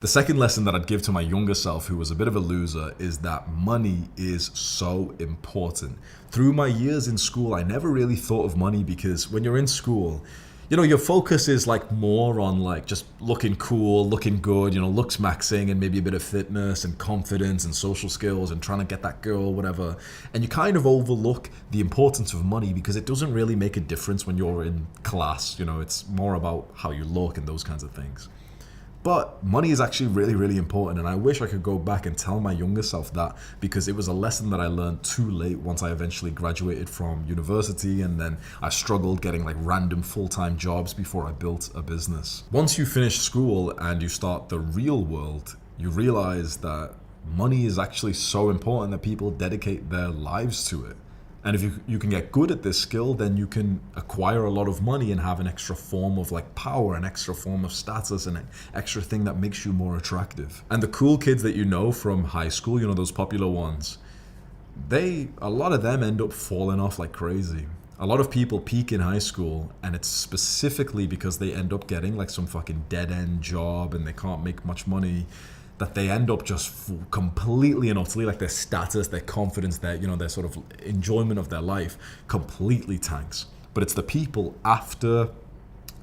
The second lesson that I'd give to my younger self, who was a bit of a loser, is that money is so important. Through my years in school, I never really thought of money because when you're in school, your focus is like more on like just looking cool, looking good, looks maxing and maybe a bit of fitness and confidence and social skills and trying to get that girl, whatever. And you kind of overlook the importance of money because it doesn't really make a difference when you're in class. It's more about how you look and those kinds of things. But money is actually really, really important. And I wish I could go back and tell my younger self that, because it was a lesson that I learned too late once I eventually graduated from university. And then I struggled getting like random full-time jobs before I built a business. Once you finish school and you start the real world, you realize that money is actually so important that people dedicate their lives to it. And if you can get good at this skill, then you can acquire a lot of money and have an extra form of like power, an extra form of status, and an extra thing that makes you more attractive. And the cool kids that you know from high school, those popular ones, a lot of them end up falling off like crazy. A lot of people peak in high school, and it's specifically because they end up getting like some fucking dead-end job and they can't make much money, that they end up just completely and utterly, like their status, their confidence, their sort of enjoyment of their life completely tanks. But it's the people after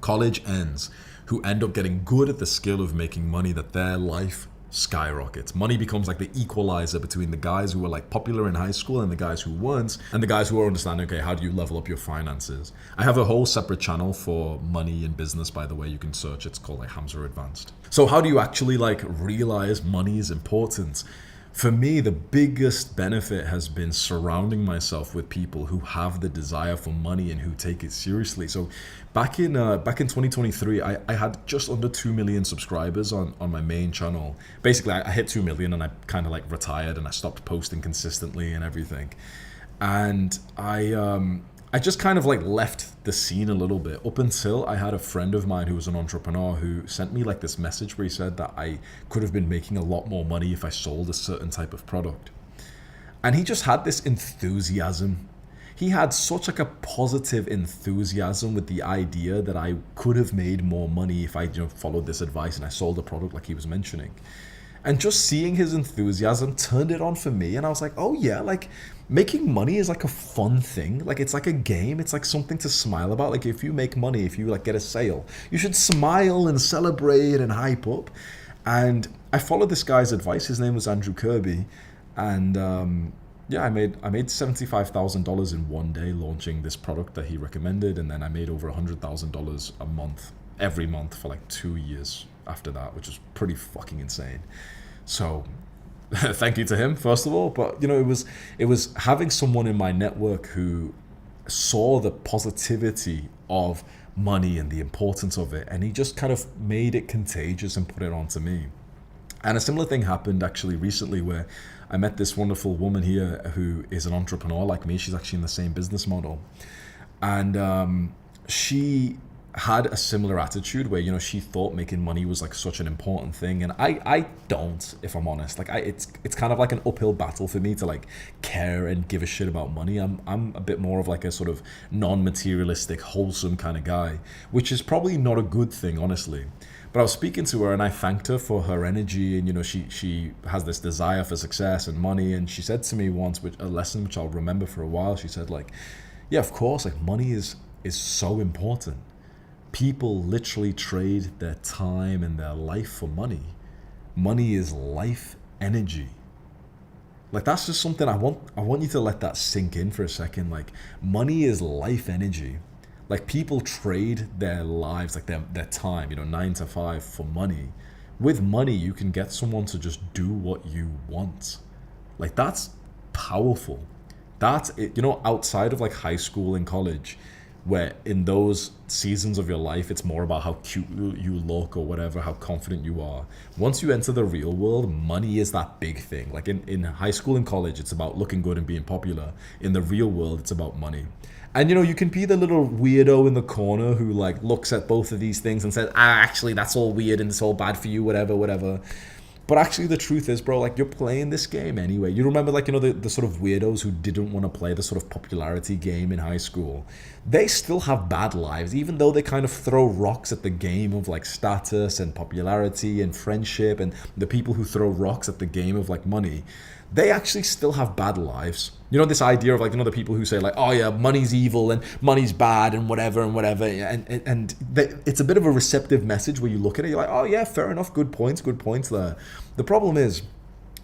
college ends who end up getting good at the skill of making money that their life skyrockets. Money becomes like the equalizer between the guys who were like popular in high school and the guys who weren't, and the guys who are understanding, okay, how do you level up your finances? I have a whole separate channel for money and business, by the way. You can search, it's called like Hamza Advanced. So how do you actually like realize money is important? For me, the biggest benefit has been surrounding myself with people who have the desire for money and who take it seriously. So back in 2023, I had just under 2 million subscribers on my main channel. Basically, I hit 2 million and I kind of like retired and I stopped posting consistently and everything. And I just kind of like left the scene a little bit up until I had a friend of mine who was an entrepreneur who sent me like this message where he said that I could have been making a lot more money if I sold a certain type of product. And he just had this enthusiasm. He had such like a positive enthusiasm with the idea that I could have made more money if I followed this advice and I sold a product like he was mentioning. And just seeing his enthusiasm turned it on for me. And I was like, oh yeah, like making money is like a fun thing. Like it's like a game. It's like something to smile about. Like if you make money, if you like get a sale, you should smile and celebrate and hype up. And I followed this guy's advice. His name was Andrew Kirby. And yeah, I made $75,000 in one day launching this product that he recommended. And then I made over $100,000 a month, every month for like 2 years after that, which was pretty fucking insane. So thank you to him, first of all. But it was having someone in my network who saw the positivity of money and the importance of it, and he just kind of made it contagious and put it onto me. And a similar thing happened actually recently where I met this wonderful woman here who is an entrepreneur like me. She's actually in the same business model, and she had a similar attitude where she thought making money was like such an important thing, and I don't, if I'm honest. Like it's kind of like an uphill battle for me to like care and give a shit about money. I'm a bit more of like a sort of non-materialistic, wholesome kind of guy, which is probably not a good thing, honestly. But I was speaking to her and I thanked her for her energy, and she has this desire for success and money, and she said to me once, a lesson which I'll remember for a while. She said like, yeah, of course, like money is so important. People literally trade their time and their life for money. Money is life energy. Like that's just something I want you to let that sink in for a second. Like money is life energy. Like people trade their lives, like their time, 9 to 5 for money. With money, you can get someone to just do what you want. Like that's powerful. That's it, outside of like high school and college, where in those seasons of your life, it's more about how cute you look or whatever, how confident you are. Once you enter the real world, money is that big thing. Like in high school and college, it's about looking good and being popular. In the real world, it's about money. And you can be the little weirdo in the corner who like looks at both of these things and says, actually, that's all weird and it's all bad for you, whatever. But actually, the truth is, bro, like, you're playing this game anyway. You remember, like, the sort of weirdos who didn't want to play the sort of popularity game in high school? They still have bad lives, even though they kind of throw rocks at the game of, like, status and popularity and friendship, and the people who throw rocks at the game of, like, money. They actually still have bad lives. This idea of, like, the people who say, like, oh yeah, money's evil and money's bad and whatever, it's a bit of a receptive message where you look at it, you're like, oh yeah, fair enough, good points there. The problem is,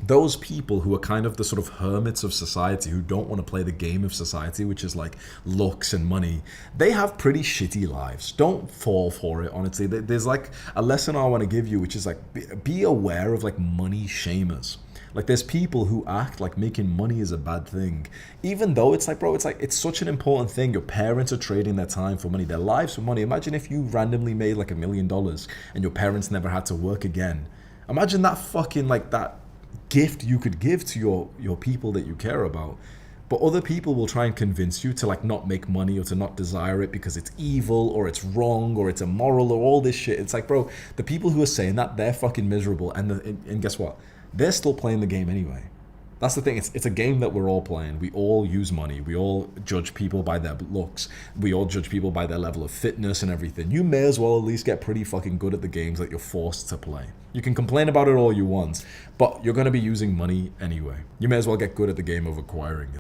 those people who are kind of the sort of hermits of society, who don't want to play the game of society, which is like looks and money, they have pretty shitty lives. Don't fall for it, honestly. There's like a lesson I want to give you, which is like, be aware of like money shamers. Like, there's people who act like making money is a bad thing, even though it's like, bro, it's such an important thing. Your parents are trading their time for money, their lives for money. Imagine if you randomly made like $1 million and your parents never had to work again. Imagine that fucking, like, that gift you could give to your people that you care about. But other people will try and convince you to, like, not make money or to not desire it because it's evil or it's wrong or it's immoral or all this shit. It's like, bro, the people who are saying that, they're fucking miserable. And guess what? They're still playing the game anyway. That's the thing. It's a game that we're all playing. We all use money. We all judge people by their looks. We all judge people by their level of fitness and everything. You may as well at least get pretty fucking good at the games that you're forced to play. You can complain about it all you want, but you're going to be using money anyway. You may as well get good at the game of acquiring it.